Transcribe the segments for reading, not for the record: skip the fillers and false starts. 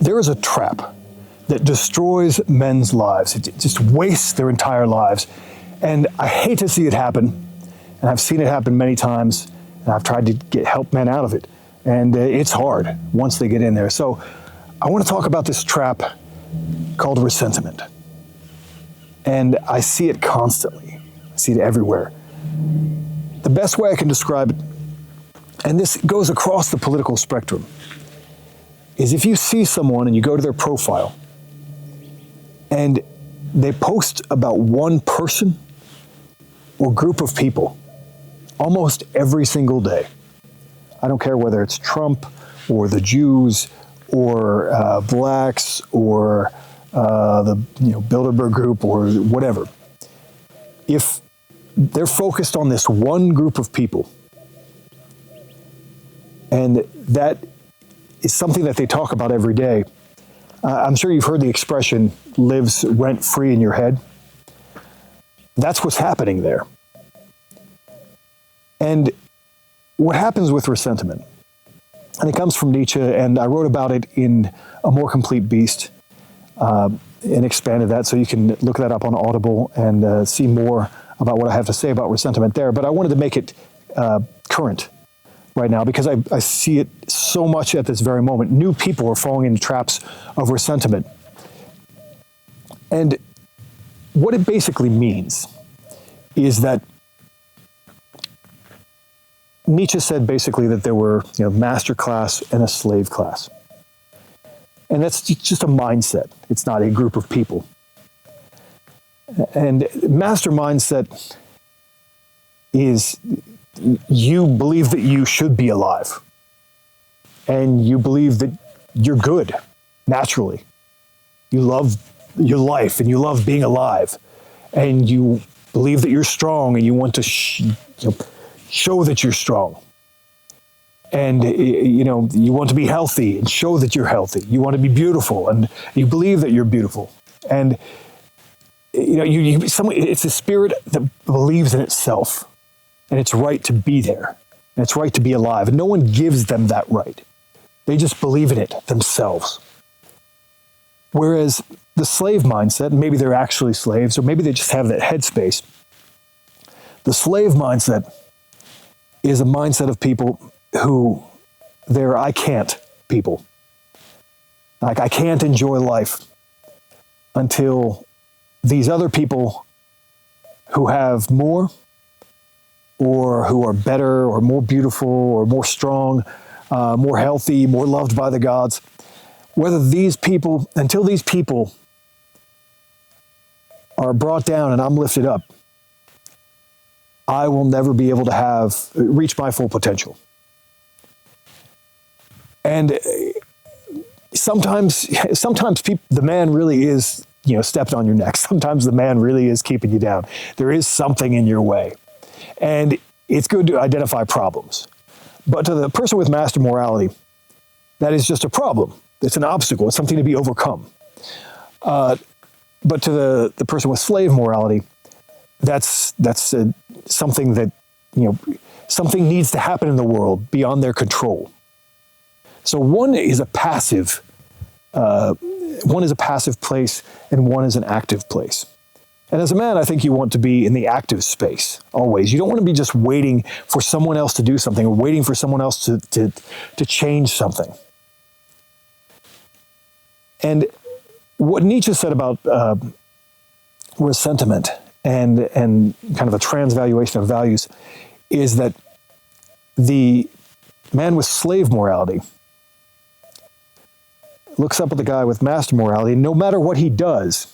there is a trap that destroys men's lives. It just wastes their entire lives. And I hate to see it happen. And I've seen it happen many times. And I've tried to help men out of it. And it's hard once they get in there. So I want to talk about this trap called ressentiment. And I see it constantly. I see it everywhere. The best way I can describe it, and this goes across the political spectrum, is if you see someone and you go to their profile and they post about one person or group of people almost every single day. I don't care whether it's Trump or the Jews or blacks or the Bilderberg group or whatever. If they're focused on this one group of people, and that is something that they talk about every day. I'm sure you've heard the expression, lives rent-free in your head. That's what's happening there. And what happens with ressentiment, and it comes from Nietzsche, and I wrote about it in A More Complete Beast, and expanded that, so you can look that up on Audible and see more about what I have to say about ressentiment there. But I wanted to make it current right now, because I see it so much at this very moment. New people are falling into traps of ressentiment. And what it basically means is that Nietzsche said basically that there were master class and a slave class. And that's just a mindset. It's not a group of people. And master mindset is you believe that you should be alive. And you believe that you're good, naturally. You love your life and you love being alive. And you believe that you're strong and you want to show that you're strong. And you want to be healthy and show that you're healthy. You want to be beautiful and you believe that you're beautiful. And it's a spirit that believes in itself. And it's right to be there. And it's right to be alive. And no one gives them that right. They just believe in it themselves. Whereas the slave mindset, and maybe they're actually slaves, or maybe they just have that headspace. The slave mindset is a mindset of people who they're I can't people. Like, I can't enjoy life until these other people who have more, or who are better, or more beautiful, or more strong, more healthy, more loved by the gods, until these people are brought down and I'm lifted up, I will never be able to reach my full potential. And sometimes the man really is, stepped on your neck. Sometimes the man really is keeping you down. There is something in your way. And it's good to identify problems. But to the person with master morality, that is just a problem. It's an obstacle. It's something to be overcome. But to the person with slave morality, that's something that, something needs to happen in the world beyond their control. So one is a passive place and one is an active place. And as a man, I think you want to be in the active space always. You don't want to be just waiting for someone else to do something or waiting for someone else to change something. And what Nietzsche said about ressentiment and kind of a transvaluation of values is that the man with slave morality looks up at the guy with master morality, and no matter what he does,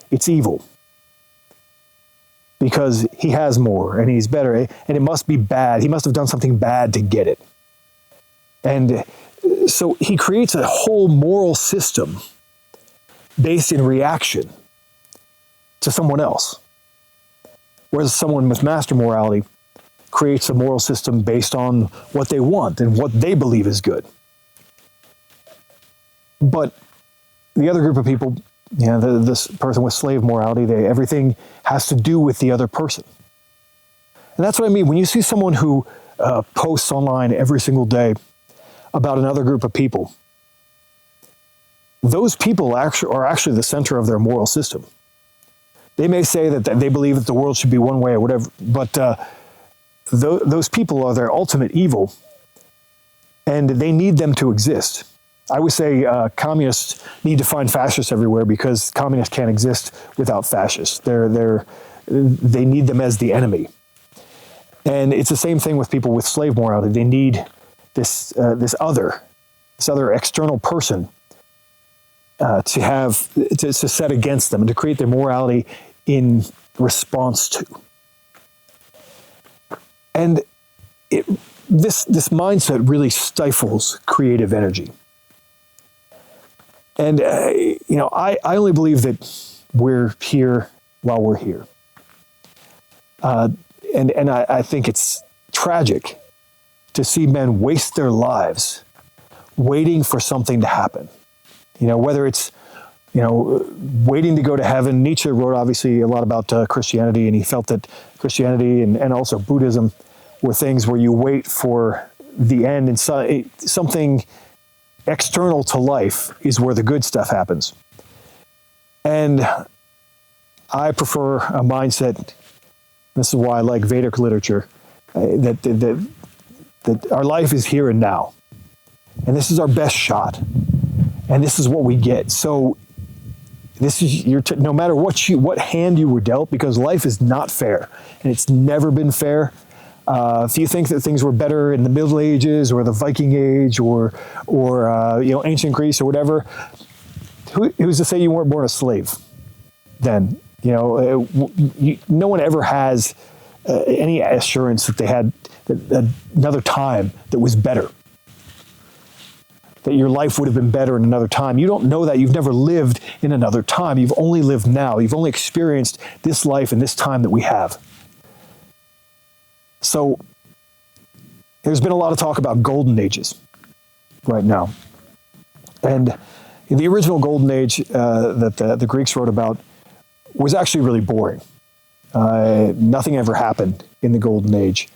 it's evil. Because he has more and he's better, and it must be bad. He must have done something bad to get it. And so he creates a whole moral system based in reaction to someone else. Whereas someone with master morality creates a moral system based on what they want and what they believe is good. But the other group of people, this person with slave morality, everything has to do with the other person. And that's what I mean. When you see someone who posts online every single day about another group of people, those people are actually the center of their moral system. They may say that they believe that the world should be one way or whatever, but those people are their ultimate evil, and they need them to exist. I would say communists need to find fascists everywhere because communists can't exist without fascists. They need them as the enemy. And it's the same thing with people with slave morality. They need this other external person to set against them and to create their morality in response to. And this mindset really stifles creative energy. And I only believe that we're here while we're here. And I think it's tragic to see men waste their lives waiting for something to happen. Whether it's, waiting to go to heaven. Nietzsche wrote obviously a lot about Christianity, and he felt that Christianity and also Buddhism were things where you wait for the end, and something external to life is where the good stuff happens. And I prefer a mindset. This is why I like Vedic literature, that our life is here and now. And this is our best shot. And this is what we get. So this is no matter what hand you were dealt, because life is not fair, and it's never been fair. If you think that things were better in the Middle Ages or the Viking Age or ancient Greece or whatever, who's to say you weren't born a slave then? No one ever has any assurance that they had another time that was better, that your life would have been better in another time. You don't know that. You've never lived in another time. You've only lived now. You've only experienced this life and this time that we have. So there's been a lot of talk about golden ages right now. And the original golden age that the Greeks wrote about was actually really boring. Nothing ever happened in the golden age.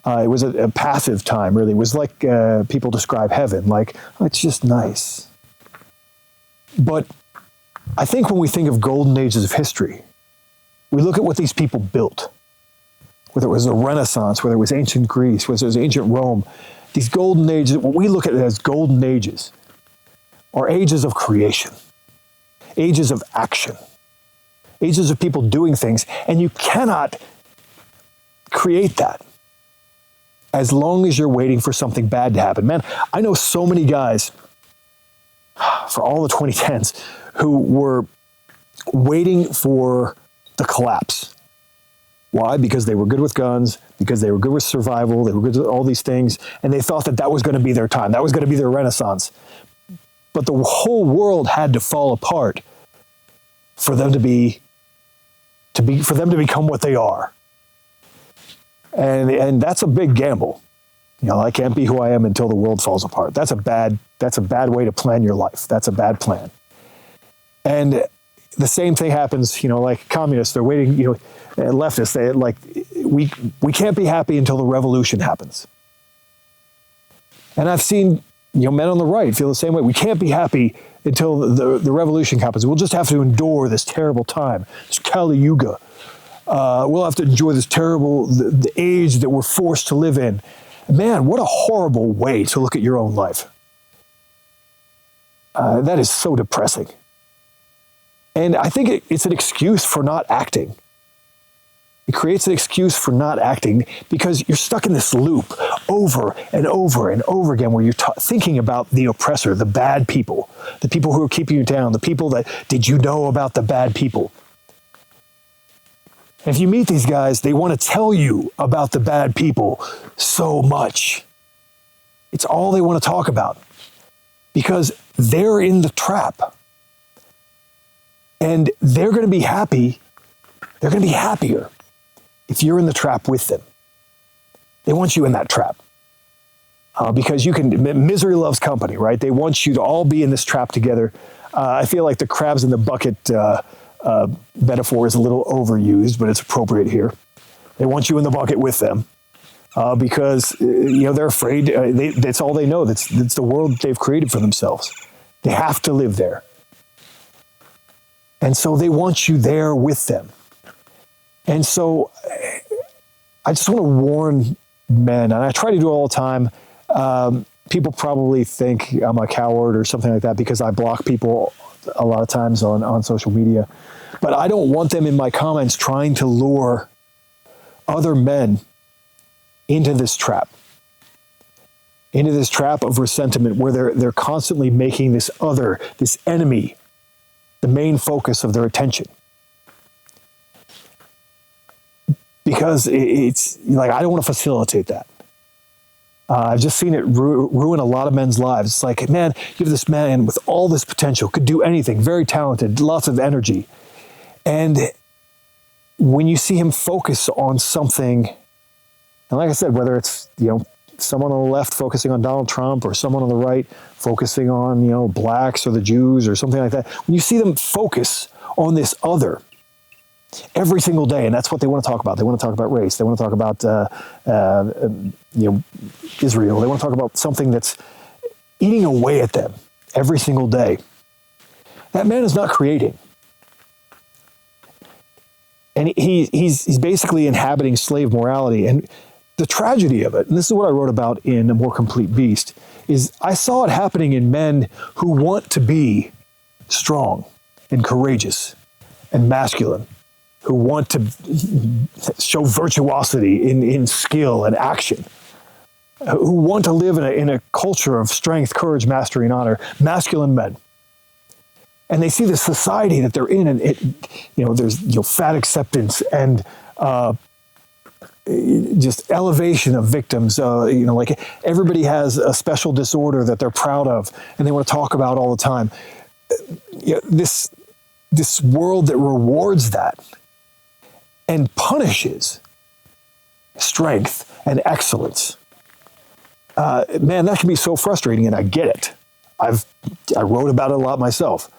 It was a passive time, really. It was like people describe heaven, like, oh, it's just nice. But I think when we think of golden ages of history, we look at what these people built, whether it was the Renaissance, whether it was ancient Greece, whether it was ancient Rome. These golden ages, what we look at as golden ages, are ages of creation, ages of action, ages of people doing things, and you cannot create that as long as you're waiting for something bad to happen. Man, I know so many guys for all the 2010s who were waiting for the collapse. Why? Because they were good with guns, because they were good with survival, they were good with all these things, and they thought that was going to be their time, that was going to be their renaissance. But the whole world had to fall apart for them to become what they are. And that's a big gamble. I can't be who I am until the world falls apart. That's a bad way to plan your life. That's a bad plan. And the same thing happens, like communists, they're waiting, leftists, we can't be happy until the revolution happens. And I've seen, men on the right feel the same way. We can't be happy until the revolution happens. We'll just have to endure this terrible time, this Kali Yuga. We'll have to enjoy this terrible, the age that we're forced to live in. Man, what a horrible way to look at your own life. That is so depressing. And I think it's an excuse for not acting. It creates an excuse for not acting because you're stuck in this loop over and over and over again where you're thinking about the oppressor, the bad people, the people who are keeping you down, the people that, did you know about the bad people? And if you meet these guys, they want to tell you about the bad people so much. It's all they want to talk about because they're in the trap. And they're going to be happy. They're going to be happier if you're in the trap with them. They want you in that trap because misery loves company, right? They want you to all be in this trap together. I feel like the crabs in the bucket metaphor is a little overused, but it's appropriate here. They want you in the bucket with them because they're afraid. That's all they know. That's the world they've created for themselves. They have to live there. And so they want you there with them. And so I just want to warn men, and I try to do it all the time. People probably think I'm a coward or something like that because I block people a lot of times on social media. But I don't want them in my comments trying to lure other men into this trap of ressentiment where they're constantly making this other, this enemy, the main focus of their attention. Because it's like, I don't want to facilitate that. I've just seen it ruin a lot of men's lives. It's like, man, you have this man with all this potential, could do anything, very talented, lots of energy. And when you see him focus on something, and like I said, whether it's, someone on the left focusing on Donald Trump or someone on the right focusing on, blacks or the Jews or something like that, when you see them focus on this other every single day, and that's what they want to talk about. They want to talk about race. They want to talk about, Israel. They want to talk about something that's eating away at them every single day. That man is not creating. And he's basically inhabiting slave morality. And the tragedy of it, and this is what I wrote about in A More Complete Beast, is I saw it happening in men who want to be strong and courageous and masculine, who want to show virtuosity in skill and action, who want to live in a culture of strength, courage, mastery, and honor, masculine men. And they see the society that they're in, and there's fat acceptance and just elevation of victims. Like everybody has a special disorder that they're proud of, and they want to talk about all the time. This world that rewards that and punishes strength and excellence. Man, that can be so frustrating, and I get it. I wrote about it a lot myself.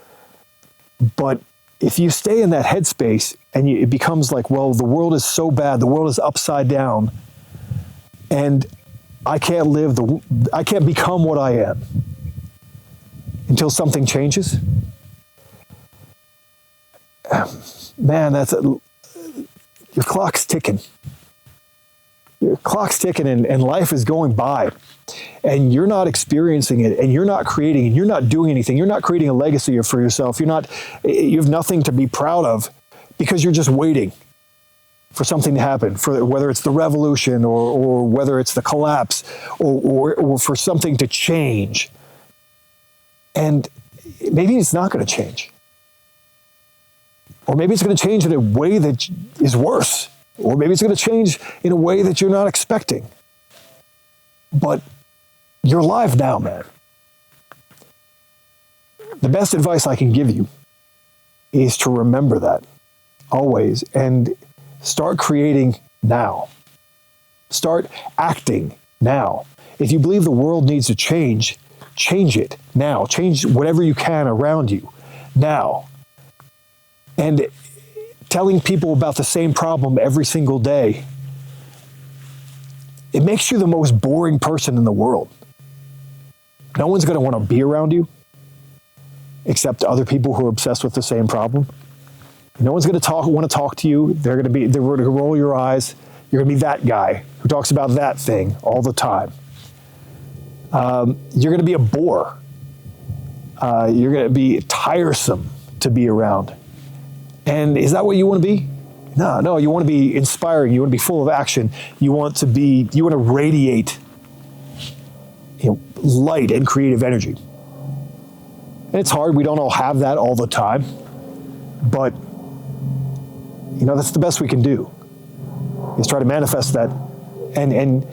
But if you stay in that headspace and it becomes like, well, the world is so bad, the world is upside down, and I can't become what I am until something changes. Man, your clock's ticking. Your clock's ticking and life is going by, and you're not experiencing it, and you're not creating, and you're not doing anything. You're not creating a legacy for yourself. You have nothing to be proud of because you're just waiting for something to happen, for whether it's the revolution or whether it's the collapse or for something to change. And maybe it's not going to change. Or maybe it's going to change in a way that is worse. Or maybe it's going to change in a way that you're not expecting. But you're alive now, man. The best advice I can give you is to remember that always and start creating now. Start acting now. If you believe the world needs to change it now. Change whatever you can around you now. And telling people about the same problem every single day, it makes you the most boring person in the world. No one's going to want to be around you except other people who are obsessed with the same problem. No one's going to want to talk to you. They're going to roll your eyes. You're going to be that guy who talks about that thing all the time. You're going to be a bore. You're going to be tiresome to be around. And is that what you want to be? No, you want to be inspiring. You want to be full of action. You want to radiate light and creative energy. And it's hard. We don't all have that all the time. But, that's the best we can do, is try to manifest that and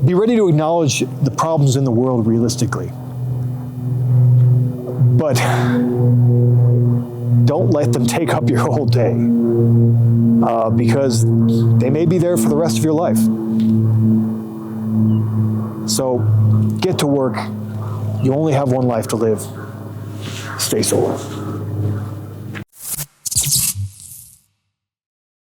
be ready to acknowledge the problems in the world realistically. But don't let them take up your whole day, because they may be there for the rest of your life. So get to work. You only have one life to live. Stay solar.